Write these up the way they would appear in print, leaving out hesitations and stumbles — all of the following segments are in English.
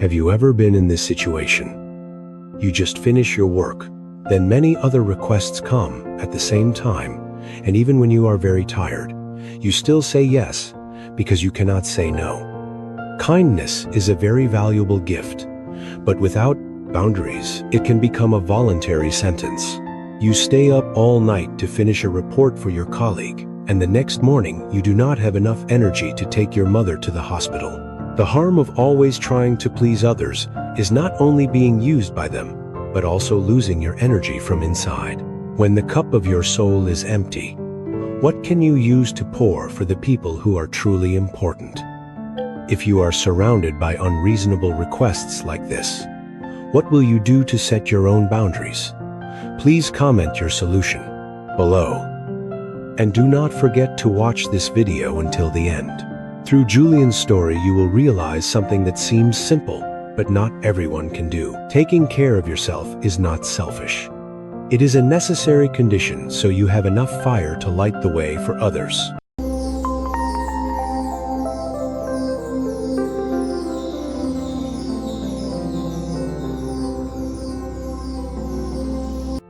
Have you ever been in this situation? You just finish your work, then many other requests come at the same time, and even when you are very tired, you still say yes because you cannot say no. Kindness is a very valuable gift, but without boundaries, it can become a voluntary sentence. You stay up all night to finish a report for your colleague, and the next morning you do not have enough energy to take your mother to the hospital. The harm of always trying to please others is not only being used by them, but also losing your energy from inside. When the cup of your soul is empty, what can you use to pour for the people who are truly important? If you are surrounded by unreasonable requests like this, what will you do to set your own boundaries? Please comment your solution below. And do not forget to watch this video until the end. Through Julian's story, you will realize something that seems simple, but not everyone can do. Taking care of yourself is not selfish. It is a necessary condition so you have enough fire to light the way for others.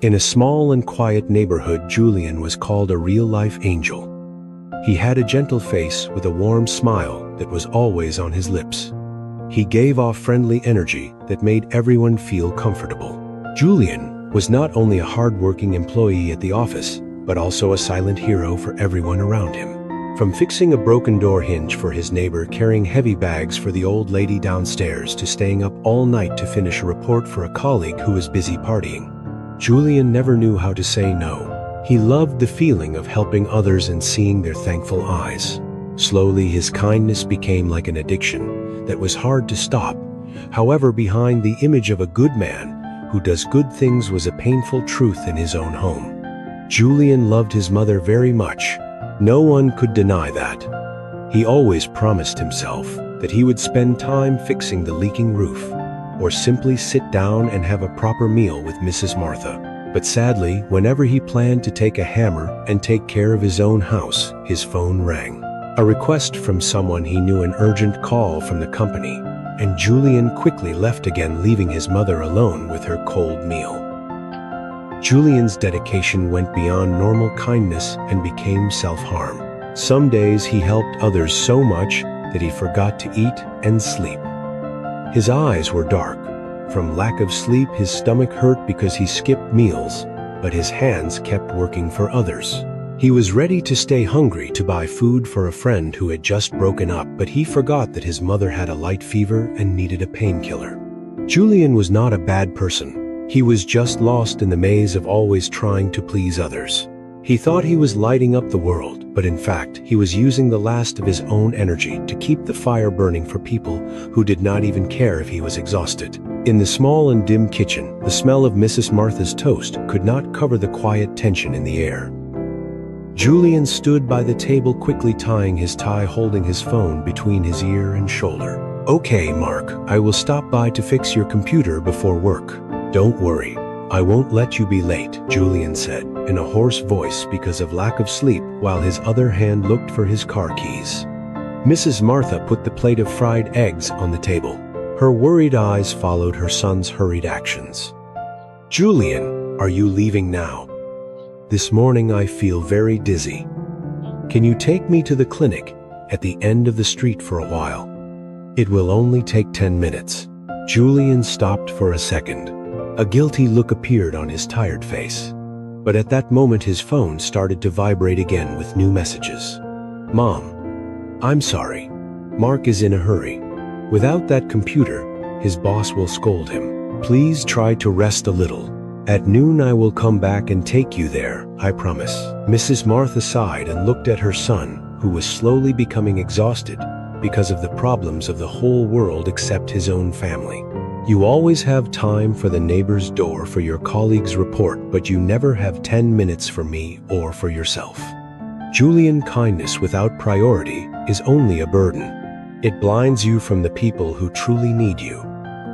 In a small and quiet neighborhood, Julian was called a real-life angel. He had a gentle face with a warm smile that was always on his lips. He gave off friendly energy that made everyone feel comfortable. Julian was not only a hard-working employee at the office, but also a silent hero for everyone around him. From fixing a broken door hinge for his neighbor, carrying heavy bags for the old lady downstairs, to staying up all night to finish a report for a colleague who was busy partying, Julian never knew how to say no. He loved the feeling of helping others and seeing their thankful eyes. Slowly, his kindness became like an addiction that was hard to stop. However, behind the image of a good man who does good things was a painful truth in his own home. Julian loved his mother very much. No one could deny that. He always promised himself that he would spend time fixing the leaking roof, or simply sit down and have a proper meal with Mrs. Martha. But sadly, whenever he planned to take a hammer and take care of his own house, his phone rang. A request from someone he knew, an urgent call from the company, and Julian quickly left again, leaving his mother alone with her cold meal. Julian's dedication went beyond normal kindness and became self-harm. Some days he helped others so much that he forgot to eat and sleep. His eyes were dark. From lack of sleep, his stomach hurt because he skipped meals, but his hands kept working for others. He was ready to stay hungry to buy food for a friend who had just broken up, but he forgot that his mother had a light fever and needed a painkiller. Julian was not a bad person. He was just lost in the maze of always trying to please others. He thought he was lighting up the world, but in fact, he was using the last of his own energy to keep the fire burning for people who did not even care if he was exhausted. In the small and dim kitchen, the smell of Mrs. Martha's toast could not cover the quiet tension in the air. Julian stood by the table, quickly tying his tie, holding his phone between his ear and shoulder. "Okay, Mark, I will stop by to fix your computer before work. Don't worry, I won't let you be late," Julian said, in a hoarse voice because of lack of sleep, while his other hand looked for his car keys. Mrs. Martha put the plate of fried eggs on the table. Her worried eyes followed her son's hurried actions. "Julian, are you leaving now? This morning I feel very dizzy. Can you take me to the clinic at the end of the street for a while? It will only take 10 minutes. Julian stopped for a second. A guilty look appeared on his tired face. But at that moment his phone started to vibrate again with new messages. "Mom, I'm sorry. Mark is in a hurry. Without that computer, his boss will scold him. Please try to rest a little. At noon I will come back and take you there, I promise." Mrs. Martha sighed and looked at her son, who was slowly becoming exhausted because of the problems of the whole world except his own family. "You always have time for the neighbor's door for your colleague's report, but you never have 10 minutes for me or for yourself." Julian, kindness without priority is only a burden. It blinds you from the people who truly need you.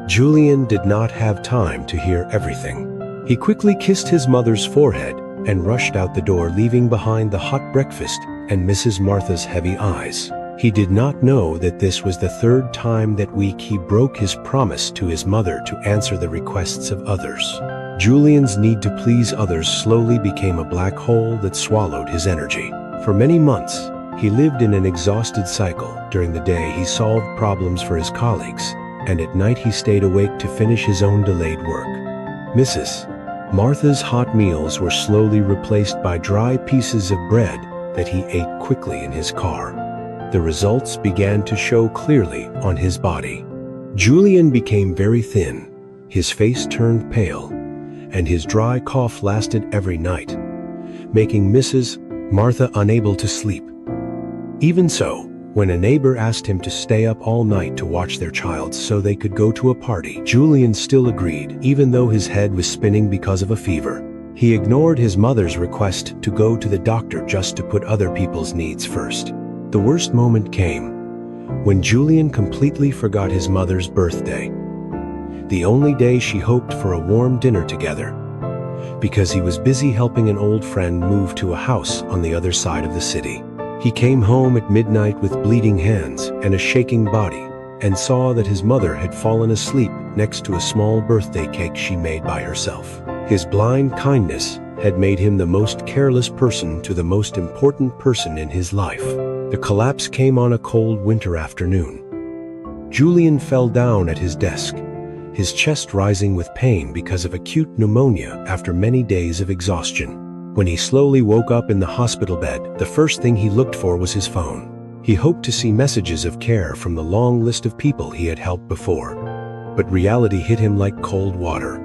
Julian did not have time to hear everything. He quickly kissed his mother's forehead and rushed out the door, leaving behind the hot breakfast and Mrs. Martha's heavy eyes. He did not know that this was the third time that week he broke his promise to his mother to answer the requests of others. Julian's need to please others slowly became a black hole that swallowed his energy. For many months, he lived in an exhausted cycle. During the day, he solved problems for his colleagues, and at night he stayed awake to finish his own delayed work. Mrs. Martha's hot meals were slowly replaced by dry pieces of bread that he ate quickly in his car. The results began to show clearly on his body. Julian became very thin, his face turned pale, and his dry cough lasted every night, making Mrs. Martha unable to sleep. Even so, when a neighbor asked him to stay up all night to watch their child so they could go to a party, Julian still agreed, even though his head was spinning because of a fever. He ignored his mother's request to go to the doctor just to put other people's needs first. The worst moment came when Julian completely forgot his mother's birthday, the only day she hoped for a warm dinner together, because he was busy helping an old friend move to a house on the other side of the city. He came home at midnight with bleeding hands and a shaking body, and saw that his mother had fallen asleep next to a small birthday cake she made by herself. His blind kindness had made him the most careless person to the most important person in his life. The collapse came on a cold winter afternoon. Julian fell down at his desk, his chest rising with pain because of acute pneumonia after many days of exhaustion. When he slowly woke up in the hospital bed, the first thing he looked for was his phone. He hoped to see messages of care from the long list of people he had helped before. But reality hit him like cold water.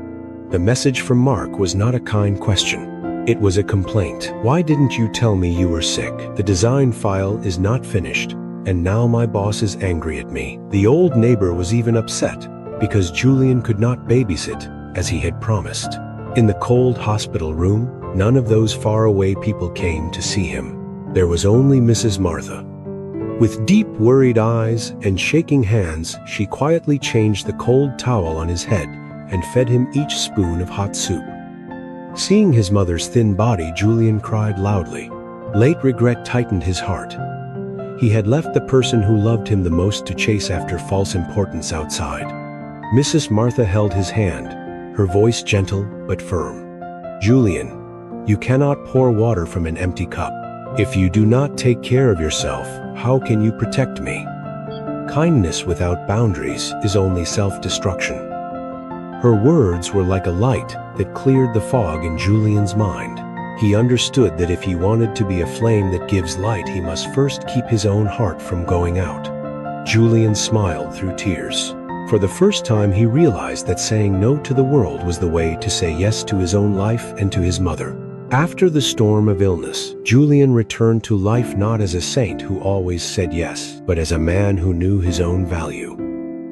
The message from Mark was not a kind question. It was a complaint. "Why didn't you tell me you were sick? The design file is not finished, and now my boss is angry at me." The old neighbor was even upset because Julian could not babysit as he had promised. In the cold hospital room, none of those faraway people came to see him. There was only Mrs. Martha. With deep, worried eyes and shaking hands, she quietly changed the cold towel on his head and fed him each spoon of hot soup. Seeing his mother's thin body, Julian cried loudly. Late regret tightened his heart. He had left the person who loved him the most to chase after false importance outside. Mrs. Martha held his hand, her voice gentle but firm. "Julian, you cannot pour water from an empty cup. If you do not take care of yourself, how can you protect me? Kindness without boundaries is only self-destruction." Her words were like a light that cleared the fog in Julian's mind. He understood that if he wanted to be a flame that gives light, he must first keep his own heart from going out. Julian smiled through tears. For the first time, he realized that saying no to the world was the way to say yes to his own life and to his mother. After the storm of illness, Julian returned to life not as a saint who always said yes, but as a man who knew his own value.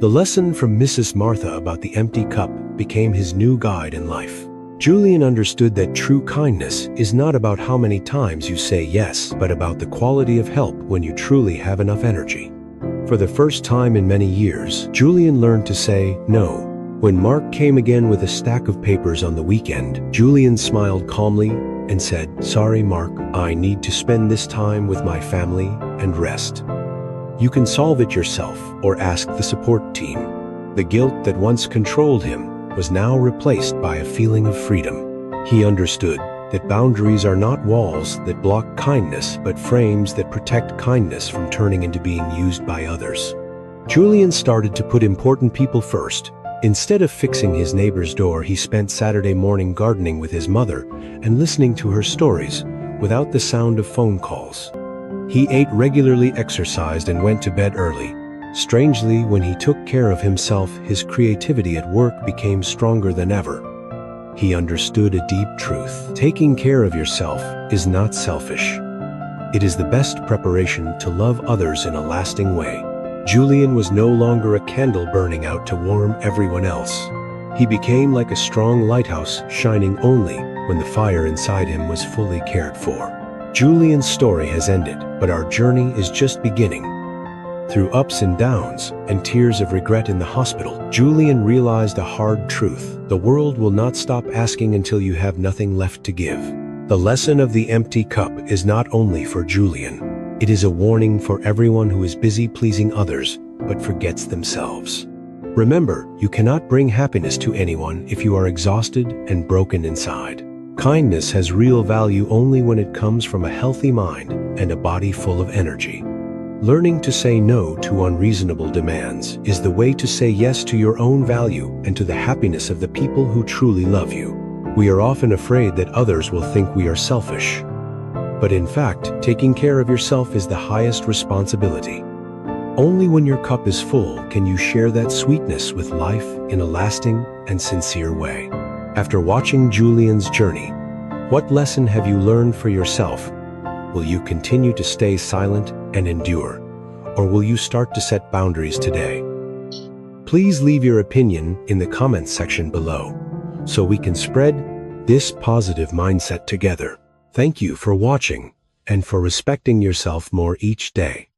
The lesson from Mrs. Martha about the empty cup became his new guide in life. Julian understood that true kindness is not about how many times you say yes, but about the quality of help when you truly have enough energy. For the first time in many years, Julian learned to say no. When Mark came again with a stack of papers on the weekend, Julian smiled calmly and said, "Sorry, Mark, I need to spend this time with my family and rest. You can solve it yourself or ask the support team." The guilt that once controlled him was now replaced by a feeling of freedom. He understood that boundaries are not walls that block kindness, but frames that protect kindness from turning into being used by others. Julian started to put important people first. Instead of fixing his neighbor's door, he spent Saturday morning gardening with his mother and listening to her stories without the sound of phone calls. He ate regularly, exercised, and went to bed early. Strangely, when he took care of himself, his creativity at work became stronger than ever. He understood a deep truth. Taking care of yourself is not selfish. It is the best preparation to love others in a lasting way. Julian was no longer a candle burning out to warm everyone else. He became like a strong lighthouse, shining only when the fire inside him was fully cared for. Julian's story has ended, but our journey is just beginning. Through ups and downs and tears of regret in the hospital, Julian realized a hard truth. The world will not stop asking until you have nothing left to give. The lesson of the empty cup is not only for Julian. It is a warning for everyone who is busy pleasing others but forgets themselves. Remember, you cannot bring happiness to anyone if you are exhausted and broken inside. Kindness has real value only when it comes from a healthy mind and a body full of energy. Learning to say no to unreasonable demands is the way to say yes to your own value and to the happiness of the people who truly love you. We are often afraid that others will think we are selfish. But in fact, taking care of yourself is the highest responsibility. Only when your cup is full can you share that sweetness with life in a lasting and sincere way. After watching Julian's journey, what lesson have you learned for yourself? Will you continue to stay silent and endure, or will you start to set boundaries today? Please leave your opinion in the comments section below, so we can spread this positive mindset together. Thank you for watching and for respecting yourself more each day.